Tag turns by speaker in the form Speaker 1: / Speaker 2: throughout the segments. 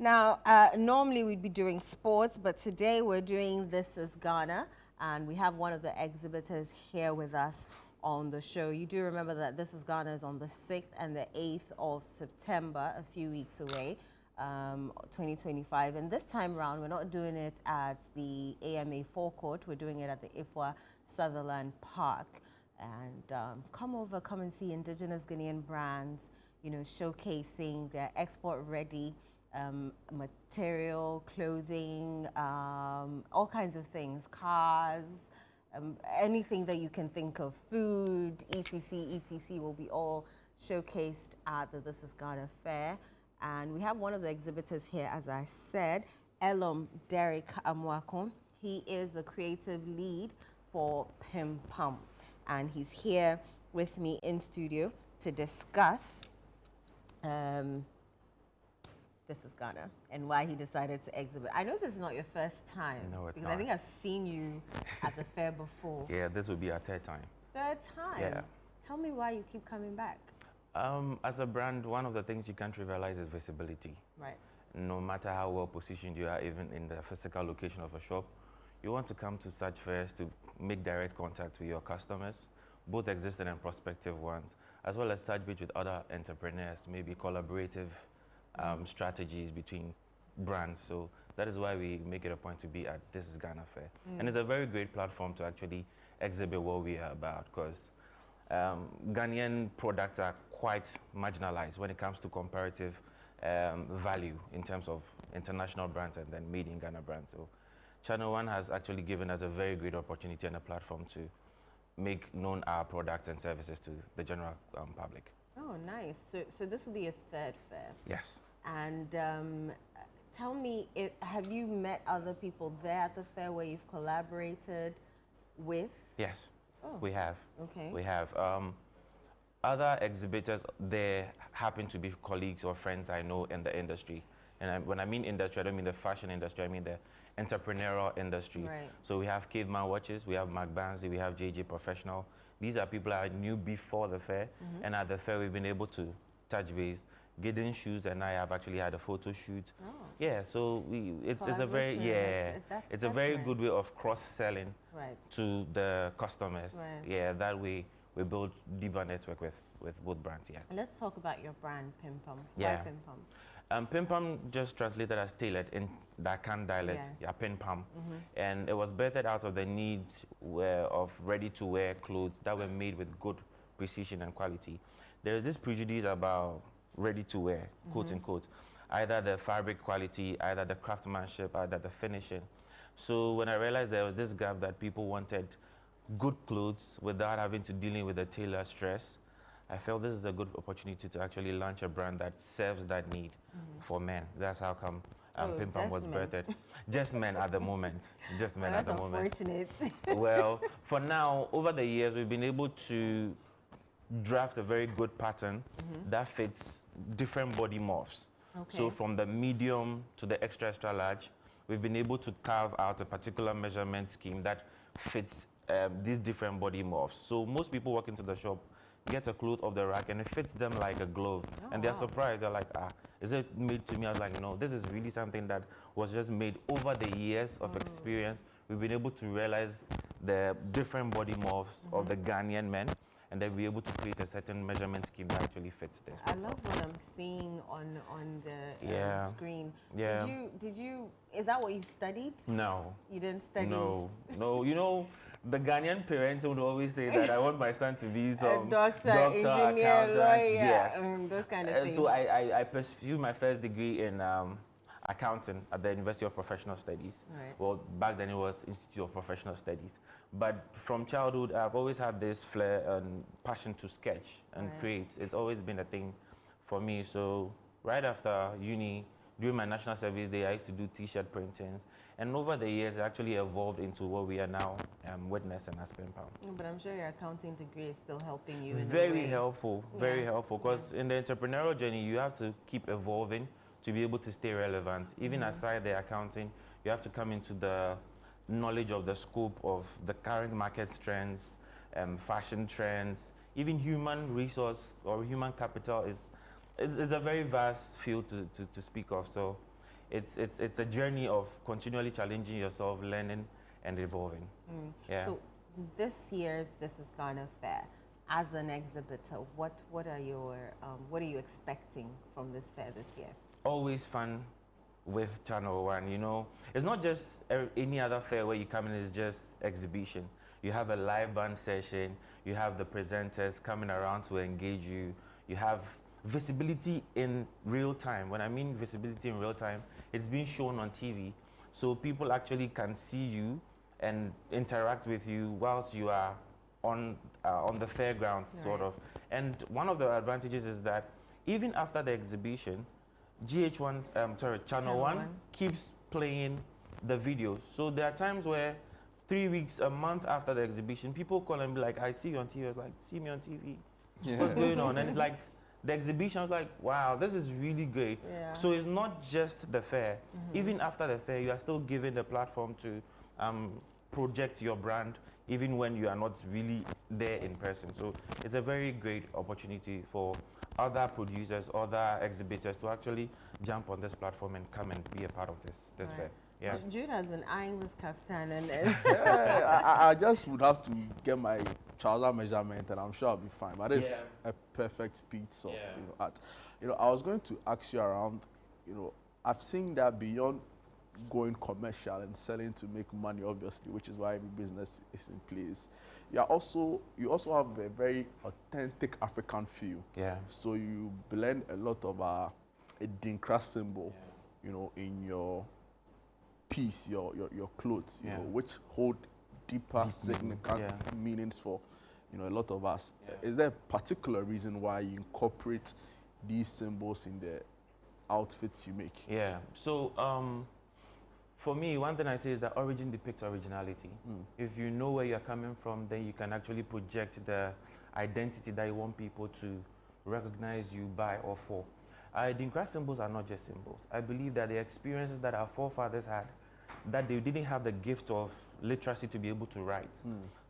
Speaker 1: Now, normally we'd be doing sports, but today we're doing This is Ghana, and we have one of the exhibitors here with us on the show. You do remember that This is Ghana is on the 6th and the 8th of September, a few weeks away, 2025. And this time around, we're not doing it at the AMA forecourt, we're doing it at the IFWA Sutherland Park. And come over, come and see indigenous Ghanaian brands, you know, showcasing their export-ready material, clothing, all kinds of things, cars, anything that you can think of, food, etc., will be all showcased at the This is Ghana Fair. And we have one of the exhibitors here, as I said, Elorm Derrick Amoako. He is the creative lead for Pim Pum, and he's here with me in studio to discuss This is Ghana and why he decided to exhibit. I know this is not your first time.
Speaker 2: No, it's
Speaker 1: because
Speaker 2: not.
Speaker 1: I think I've seen you at the fair before.
Speaker 2: Yeah, this will be our third time.
Speaker 1: Third time?
Speaker 2: Yeah.
Speaker 1: Tell me why you keep coming back.
Speaker 2: As a brand, one of the things you can't trivialize is visibility.
Speaker 1: Right.
Speaker 2: No matter how well positioned you are, even in the physical location of a shop, you want to come to such fairs to make direct contact with your customers, both existing and prospective ones, as well as touch base with other entrepreneurs, maybe collaborative strategies between brands. So that is why we make it a point to be at This is Ghana Fair. And it's a very great platform to actually exhibit what we are about, because Ghanaian products are quite marginalized when it comes to comparative value in terms of international brands and then made in Ghana brands. So ChannelOne has actually given us a very great opportunity and a platform to make known our products and services to the general public.
Speaker 1: Oh, nice. So this will be a third fair.
Speaker 2: Yes.
Speaker 1: And tell me, have you met other people there at the fair where you've collaborated with?
Speaker 2: Yes,
Speaker 1: oh.
Speaker 2: we have.
Speaker 1: Okay.
Speaker 2: We have. Other exhibitors there happen to be colleagues or friends I know in the industry. And when I mean industry, I don't mean the fashion industry, I mean the entrepreneurial industry.
Speaker 1: Right.
Speaker 2: So we have Caveman Watches, we have Mark Banzi, we have JJ Professional. These are people I knew before the fair, and at the fair we've been able to touch base. Gideon Shoes and I have actually had a photo shoot. Oh. Yeah, so it's a very, it's a very good way of cross-selling to the customers. Right. Yeah, that way we build deeper network with both brands, yeah.
Speaker 1: Let's talk about your brand, Pim Pum.
Speaker 2: Yeah.
Speaker 1: Why Pim Pum?
Speaker 2: Pim Pum just translated as tailored in Dakan dialect, yeah, Pim Pum. And it was birthed out of the need of ready-to-wear clothes that were made with good precision and quality. There is this prejudice about ready-to-wear, quote unquote, either the fabric quality, either the craftsmanship, either the finishing. So when I realized there was this gap that people wanted good clothes without having to dealing with the tailor stress, I felt this is a good opportunity to actually launch a brand that serves that need for men. That's how come Pim Pum was birthed. Just men at the moment. Just men at the moment.
Speaker 1: That's unfortunate.
Speaker 2: Well, for now, over the years, we've been able to draft a very good pattern that fits different body morphs. Okay. So from the medium to the extra large, we've been able to carve out a particular measurement scheme that fits these different body morphs. So most people walk into the shop, get a cloth off the rack, and it fits them like a glove. Oh, and they're surprised. They're like, is it made to me? I was like, no, this is really something that was just made over the years of experience. We've been able to realize the different body morphs of the Ghanaian men, and then be able to create a certain measurement scheme that actually fits this.
Speaker 1: I love what I'm seeing on the screen.
Speaker 2: Yeah.
Speaker 1: Did you, is that what you studied?
Speaker 2: No.
Speaker 1: You didn't study?
Speaker 2: No, no, you know, the Ghanaian parents would always say that I want my son to be some
Speaker 1: doctor, engineer, lawyer,
Speaker 2: yes.
Speaker 1: Those kind of things.
Speaker 2: So I pursued my first degree in accounting at the University of Professional Studies. Right. Well, back then it was Institute of Professional Studies. But from childhood, I've always had this flair and passion to sketch and create. It's always been a thing for me. So right after uni, during my national service day, I used to do t-shirt printings. And over the years, it actually evolved into what we are now witnessing as Pim Pum.
Speaker 1: But I'm sure your accounting degree is still helping you in
Speaker 2: very helpful, very helpful. Because in the entrepreneurial journey, you have to keep evolving to be able to stay relevant. Even aside the accounting, you have to come into the knowledge of the scope of the current market trends, fashion trends, even human resource or human capital is a very vast field to speak of. So it's a journey of continually challenging yourself, learning and evolving. Yeah.
Speaker 1: So this year's This Is Ghana Fair, as an exhibitor, what are you expecting from this fair this year?
Speaker 2: Always fun with ChannelOne, you know. It's not just any other fair where you come in, it's just exhibition. You have a live band session, you have the presenters coming around to engage you, you have visibility in real time. When I mean visibility in real time, it's being shown on TV, so people actually can see you and interact with you whilst you are on the fairgrounds, sort of. And one of the advantages is that even after the exhibition, ChannelOne keeps playing the videos. So there are times where 3 weeks, a month after the exhibition, people call and be like, I see you on TV. I was like, see me on TV? Yeah. What's going on? And it's like, the exhibition, I was like, wow, this is really great. Yeah. So it's not just the fair. Even after the fair, you are still given the platform to project your brand, even when you are not really there in person. So it's a very great opportunity for other producers, other exhibitors to actually jump on this platform and come and be a part of this fair. Yeah.
Speaker 1: Jude has been eyeing this kaftan and
Speaker 3: I just would have to get my trouser measurement and I'm sure I'll be fine. But it's a perfect piece of art. You know, I was going to ask you around, you know, I've seen that beyond going commercial and selling to make money, obviously, which is why every business is in place. You also have a very authentic African feel. Yeah. So you blend a lot of a Dinkra symbol, you know, in your piece, your clothes, you know, which hold deeper, significant meanings for, you know, a lot of us. Is there a particular reason why you incorporate these symbols in the outfits you make? Yeah.
Speaker 2: So for me, one thing I say is that origin depicts originality. If you know where you're coming from, then you can actually project the identity that you want people to recognize you by or for. Dinkra symbols are not just symbols. I believe that the experiences that our forefathers had, that they didn't have the gift of literacy to be able to write.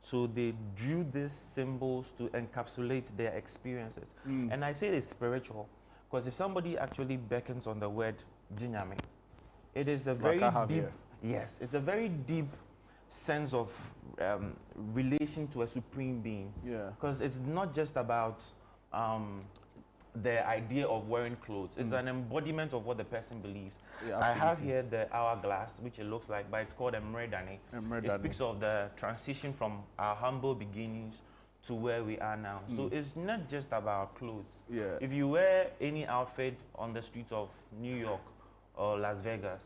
Speaker 2: So they drew these symbols to encapsulate their experiences. And I say it's spiritual, because if somebody actually beckons on the word Jinyame, it is a very deep, it's a very deep sense of relation to a supreme being. Because it's not just about the idea of wearing clothes. It's an embodiment of what the person believes. I have here the hourglass, which it looks like, but it's called Emredane. It speaks of the transition from our humble beginnings to where we are now. So it's not just about clothes. If you wear any outfit on the streets of New York or Las Vegas,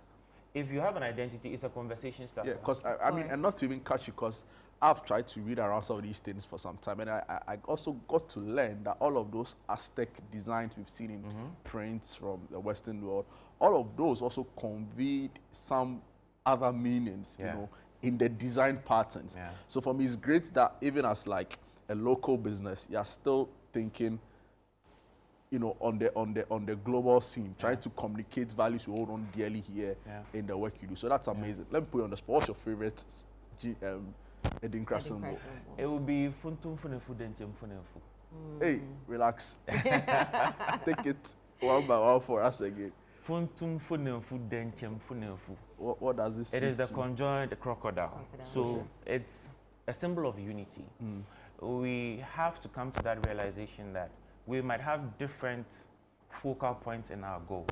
Speaker 2: if you have an identity, it's a conversation starter. Yeah,
Speaker 3: because I mean, and not to even catch you, because I've tried to read around some of these things for some time, and I also got to learn that all of those Aztec designs we've seen in prints from the Western world, all of those also conveyed some other meanings, you know, in the design patterns. So for me, it's great that even as like a local business, you're still thinking, you know, on the global scene, trying to communicate values you hold on dearly here in the work you do. So that's amazing. Let me put you on the spot. What's your favorite Dinkra symbol?
Speaker 2: It would be Funtum Funefu Denchem Funefu.
Speaker 3: Hey, relax. Take it one by one for us again.
Speaker 2: Funtum Funefu Denchem Funefu.
Speaker 3: What does this
Speaker 2: It is the conjoined crocodile. So it's a symbol of unity. We have to come to that realization that we might have different focal points in our goals,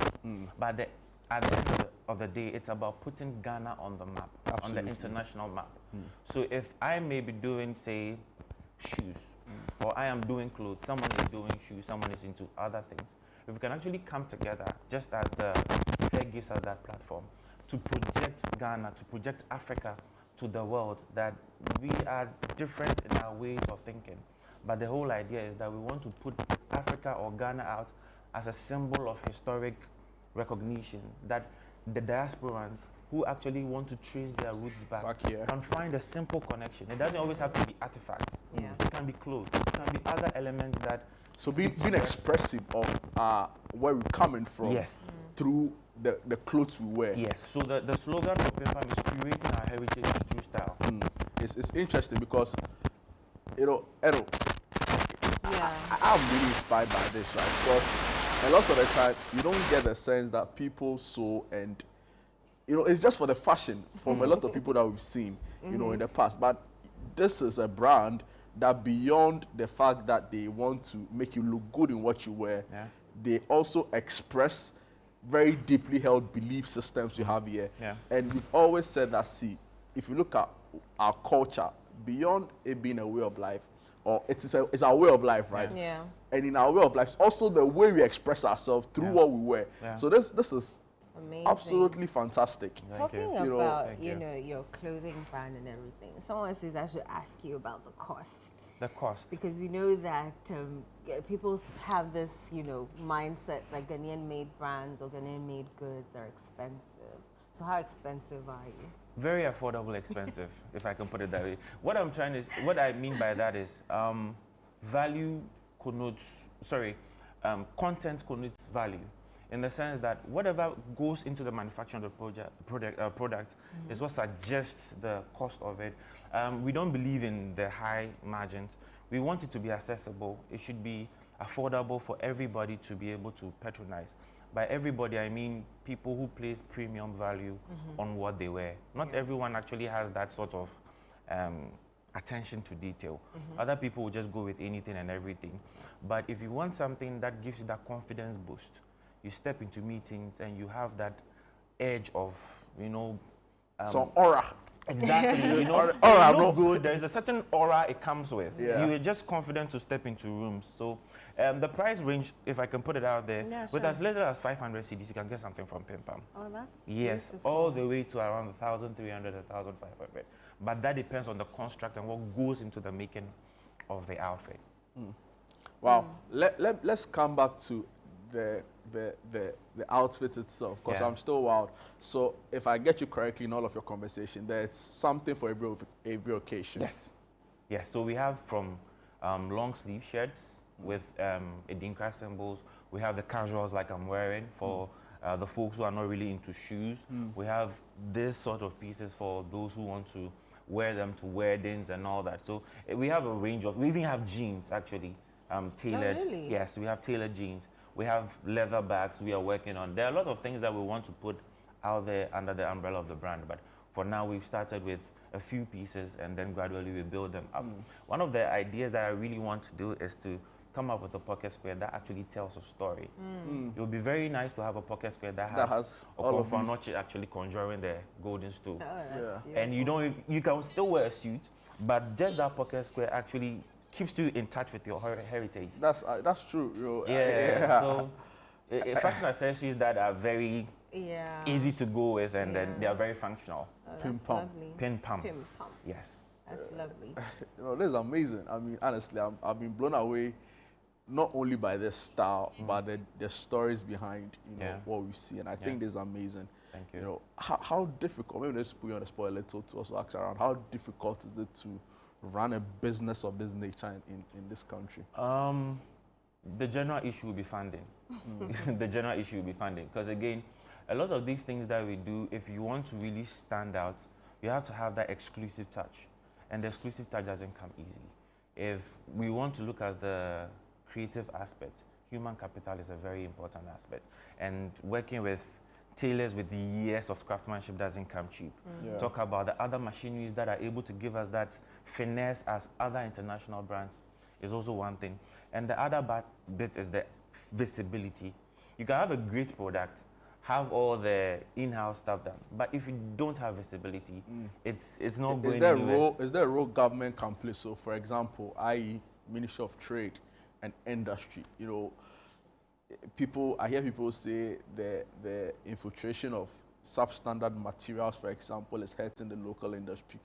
Speaker 2: but at the end of the day, it's about putting Ghana on the map, on the international map. So if I may be doing, say, shoes, or I am doing clothes, someone is doing shoes, someone is into other things, if we can actually come together, just as the fair gives us that platform, to project Ghana, to project Africa to the world, that we are different in our ways of thinking. But the whole idea is that we want to put Africa or Ghana out as a symbol of historic recognition, that the diasporans who actually want to trace their roots back here can find a simple connection. It doesn't always have to be artifacts. It can be clothes. It can be other elements that...
Speaker 3: So being expressive of where we're coming from through the clothes we wear.
Speaker 2: So the slogan for PIMPAM is creating our heritage through style.
Speaker 3: It's interesting because, you know, I'm really inspired by this, right? Because a lot of the time you don't get the sense that people sew and, you know, it's just for the fashion from a lot of people that we've seen, you know, in the past. But this is a brand that beyond the fact that they want to make you look good in what you wear, they also express very deeply held belief systems you have here. And we've always said that, see, if you look at our culture, beyond it being a way of life, or it's our way of life, right? And in our way of life, it's also the way we express ourselves through what we wear. So this is
Speaker 1: amazing.
Speaker 3: Absolutely fantastic.
Speaker 1: Talking about, you know, your clothing brand and everything, someone says I should ask you about the cost.
Speaker 2: The cost.
Speaker 1: Because we know that people have this, you know, mindset like Ghanaian-made brands or Ghanaian-made goods are expensive. So how expensive are you?
Speaker 2: Very affordable, expensive, if I can put it that way. What I mean by that is value connotes, content connotes value, in the sense that whatever goes into the manufacturing of the product is what suggests the cost of it. We don't believe in the high margins. We want it to be accessible. It should be affordable for everybody to be able to patronize. By everybody, I mean people who place premium value on what they wear. Not everyone actually has that sort of attention to detail. Other people will just go with anything and everything. But if you want something that gives you that confidence boost, you step into meetings and you have that edge of, you know,
Speaker 3: some aura.
Speaker 2: Exactly. You know, aura, look good. There is a certain aura it comes with. You're just confident to step into rooms. So the price range, if I can put it out there, with as little as 500 cedis, you can get something from Pim Pam.
Speaker 1: Oh, that's
Speaker 2: beautiful. All the way to around 1,300, 1,500. But that depends on the construct and what goes into the making of the outfit.
Speaker 3: Wow. Let's come back to the outfit itself, because I'm still wild. So if I get you correctly in all of your conversation, there's something for every occasion.
Speaker 2: Yes. So we have from long sleeve shirts with Edinkra symbols. We have the casuals like I'm wearing for the folks who are not really into shoes. We have this sort of pieces for those who want to wear them to weddings and all that. So we have a range of, we even have jeans actually, tailored.
Speaker 1: Oh, really?
Speaker 2: Yes, we have tailored jeans. We have leather bags we are working on. There are a lot of things that we want to put out there under the umbrella of the brand. But for now, we've started with a few pieces and then gradually we build them up. One of the ideas that I really want to do is to come up with a pocket square that actually tells a story. It would be very nice to have a pocket square that has a Konfanoche actually conjuring the golden stool. And you can still wear a suit, but just that pocket square actually keeps you in touch with your heritage.
Speaker 3: That's true.
Speaker 2: So fashion accessories that are very easy to go with, and then they are very functional.
Speaker 1: Pim Pam.
Speaker 2: Pim Pam. Yes.
Speaker 1: That's lovely.
Speaker 3: You know, this is amazing. I mean, honestly, I've been blown away not only by the style, but the stories behind what we see, and I think this is amazing.
Speaker 2: Thank you.
Speaker 3: You know, how difficult? Maybe let's put you on the spot a little to also ask around. How difficult is it to run a business of this nature in this country?
Speaker 2: The general issue will be funding. The general issue will be funding, because again, a lot of these things that we do, if you want to really stand out, you have to have that exclusive touch, and the exclusive touch doesn't come easy. If we want to look at the creative aspect, human capital is a very important aspect, and working with tailors with the years of craftsmanship doesn't come cheap. Talk about the other machineries that are able to give us that finesse as other international brands is also one thing. And the other bit is the visibility. You can have a great product, have all the in-house stuff done, but if you don't have visibility, it's not going anywhere.
Speaker 3: Is there a role government can play? So, for example, i.e. Ministry of Trade and Industry, you know, I hear people say the infiltration of substandard materials, for example, is hurting the local industry.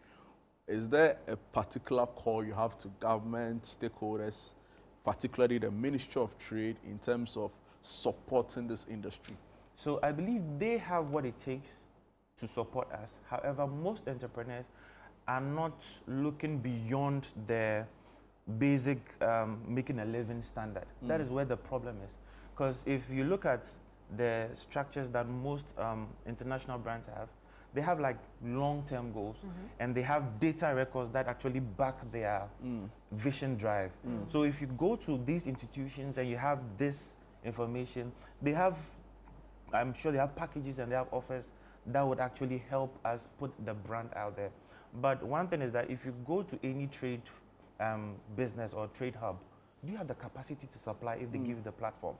Speaker 3: Is there a particular call you have to government, stakeholders, particularly the Ministry of Trade, in terms of supporting this industry?
Speaker 2: So I believe they have what it takes to support us. However, most entrepreneurs are not looking beyond their basic making a living standard. That is where the problem is. Because if you look at the structures that most international brands have, they have like long-term goals, and they have data records that actually back their vision drive. So if you go to these institutions and you have this information. They have, I'm sure they have packages and they have offers that would actually help us put the brand out there. But one thing is that if you go to any trade business or trade hub, do you have the capacity to supply if they give you the platform?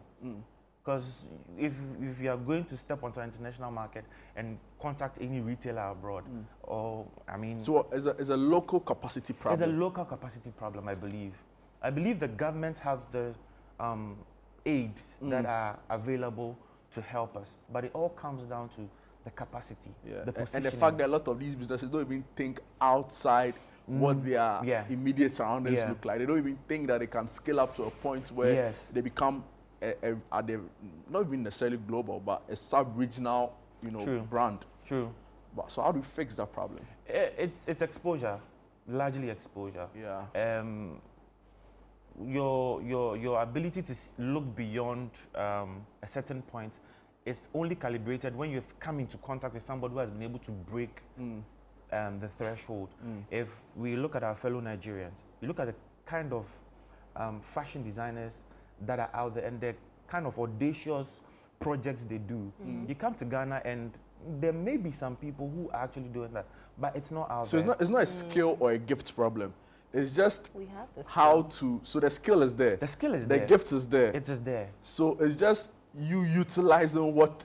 Speaker 2: Because if you are going to step onto an international market and contact any retailer abroad, or I mean,
Speaker 3: so it's a local capacity problem.
Speaker 2: It's a local capacity problem, I believe. I believe the government have the aids that are available to help us, but it all comes down to the capacity, the positioning.
Speaker 3: And the fact that a lot of these businesses don't even think outside what their immediate surroundings look like. They don't even think that they can scale up to a point where they become not even necessarily global, but a sub-regional, brand.
Speaker 2: True.
Speaker 3: But so how do we fix that problem?
Speaker 2: It's exposure, largely exposure.
Speaker 3: Yeah.
Speaker 2: Your ability to look beyond a certain point is only calibrated when you've come into contact with somebody who has been able to break the threshold. If we look at our fellow Nigerians, you look at the kind of fashion designers that are out there and the kind of audacious projects they do. You come to Ghana and there may be some people who are actually doing that, but it's not out there.
Speaker 3: So it's not a skill or a gift problem. It's just
Speaker 1: we have the
Speaker 3: how to, so the skill is there.
Speaker 2: The skill is there.
Speaker 3: The gift is there.
Speaker 2: It is there.
Speaker 3: So it's just you utilizing what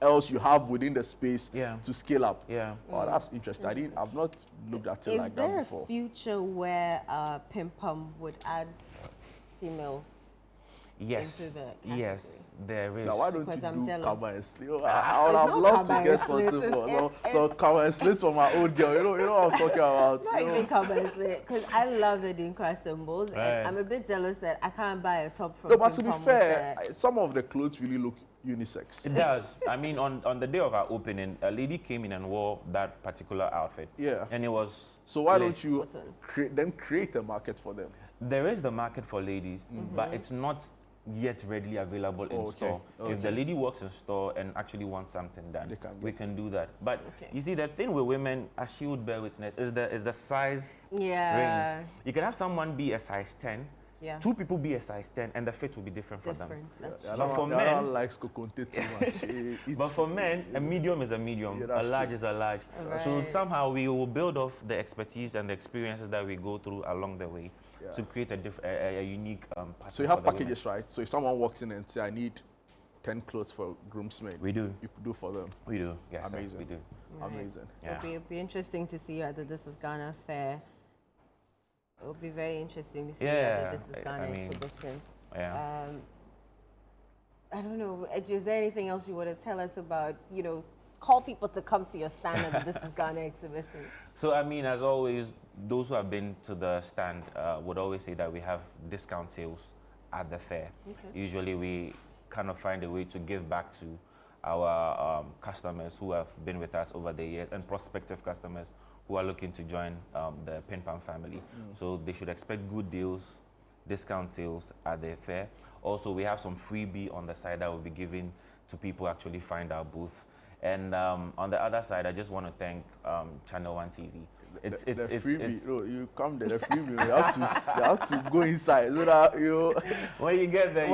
Speaker 3: else you have within the space to scale up.
Speaker 2: Yeah.
Speaker 3: Oh, that's interesting. I've not looked at it like that before.
Speaker 1: Is there a future where Pim Pum would add females?
Speaker 2: Yes.
Speaker 1: Into the category?
Speaker 2: Yes, there is.
Speaker 3: Now, why don't
Speaker 1: Because
Speaker 3: you
Speaker 1: I'm
Speaker 3: do
Speaker 1: jealous.
Speaker 3: cover and slit? I would have loved to get something for some cover and slits for my old girl. You know what I'm talking about.
Speaker 1: Not even cover and slit, because I love the Dinkra symbols, and I'm a bit jealous that I can't buy a top from
Speaker 3: No, but
Speaker 1: Pim
Speaker 3: to be
Speaker 1: Pum
Speaker 3: fair, some of the clothes really look unisex.
Speaker 2: It does. I mean, on the day of our opening, a lady came in and wore that particular outfit.
Speaker 3: Yeah.
Speaker 2: And it was.
Speaker 3: So why
Speaker 2: lit.
Speaker 3: don't you create a market for them?
Speaker 2: There is the market for ladies, but it's not yet readily available in store. If the lady works in store and actually wants something done, we can do that. But you see, the thing with women, as she would bear witness, is the size range. You can have someone be a size 10, two people be a size 10, and the fit will be different for them.
Speaker 3: But for men, likes Kokonte too much.
Speaker 2: But for men, a medium is a medium, a large is a large.
Speaker 1: Right.
Speaker 2: So somehow we will build off the expertise and the experiences that we go through along the way to create a unique pattern.
Speaker 3: So you have packages, right? So if someone walks in and say, I need 10 clothes for groomsmen,
Speaker 2: we do.
Speaker 3: You could do for them.
Speaker 2: We do. Yes,
Speaker 3: amazing.
Speaker 2: We do.
Speaker 1: Right.
Speaker 3: Amazing.
Speaker 2: Yeah.
Speaker 1: It'll be interesting to see you at the This Is Ghana fair. It will be very interesting to see you at the This Is Ghana exhibition.
Speaker 2: Yeah.
Speaker 1: I don't know. Is there anything else you want to tell us about, call people to come to your stand at the This Is Ghana exhibition?
Speaker 2: So, I mean, as always, those who have been to the stand would always say that we have discount sales at the fair. Usually we kind of find a way to give back to our customers who have been with us over the years and prospective customers who are looking to join the Pin Pam family. So they should expect good deals, discount sales at the fair. Also, we have some freebie on the side that will be given to people who actually find our booth. And on the other side, I just want to thank ChannelOne TV. It's
Speaker 3: freebie. No, you come there, the freebie. You have to go inside so that
Speaker 2: when you get there,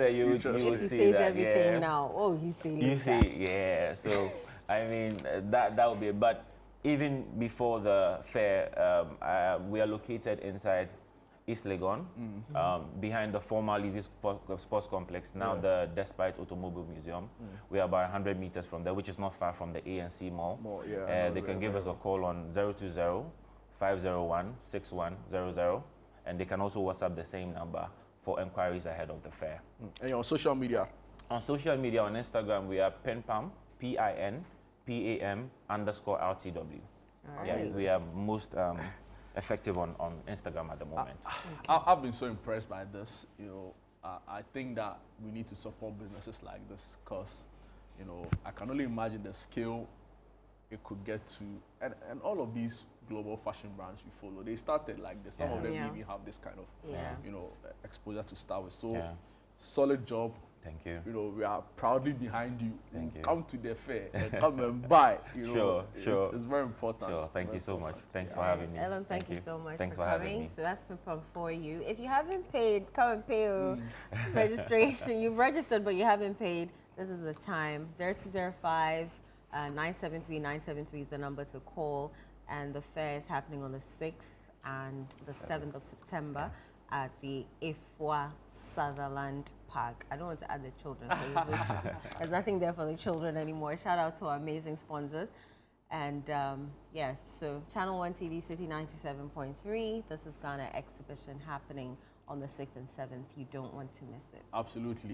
Speaker 2: you will see
Speaker 1: he says
Speaker 2: that,
Speaker 1: everything now. Oh, he's saying.
Speaker 2: You see, So I mean that would be it. But even before the fair, we are located inside East Legon, behind the former Lizzie Sports Complex, now the Despite Automobile Museum. We are about 100 meters from there, which is not far from the ANC Mall. They can give us a call on 020-501-6100, and they can also WhatsApp the same number for inquiries ahead of the fair.
Speaker 3: And you're on social media?
Speaker 2: On social media, on Instagram, we are PinPam, PINPAM_RTW. We are most effective on Instagram at the moment.
Speaker 3: I've been so impressed by this. I think that we need to support businesses like this because, I can only imagine the scale it could get to, and all of these global fashion brands you follow, they started like this. Some of them even have this kind of, exposure to start with. So, solid job.
Speaker 2: Thank you.
Speaker 3: You know, we are proudly behind you.
Speaker 2: Thank you.
Speaker 3: Come to the fair and come and buy. You know,
Speaker 2: Sure.
Speaker 3: It's very important.
Speaker 2: Sure. Thank you so much. Thanks for
Speaker 1: And
Speaker 2: having me.
Speaker 1: Elorm, thank you so much
Speaker 2: Thanks
Speaker 1: for
Speaker 2: having
Speaker 1: coming.
Speaker 2: me.
Speaker 1: So that's Pipam for you. If you haven't paid, come and pay your registration. You've registered, but you haven't paid. This is the time. 0205 973 973 is the number to call. And the fair is happening on the 6th and the 7th of September at the Ifwa Sutherland Park. I don't want to add the children. There's nothing there for the children anymore. Shout out to our amazing sponsors. And yes, so ChannelOne TV City 97.3. This is Ghana Exhibition happening on the 6th and 7th. You don't want to miss it.
Speaker 3: Absolutely.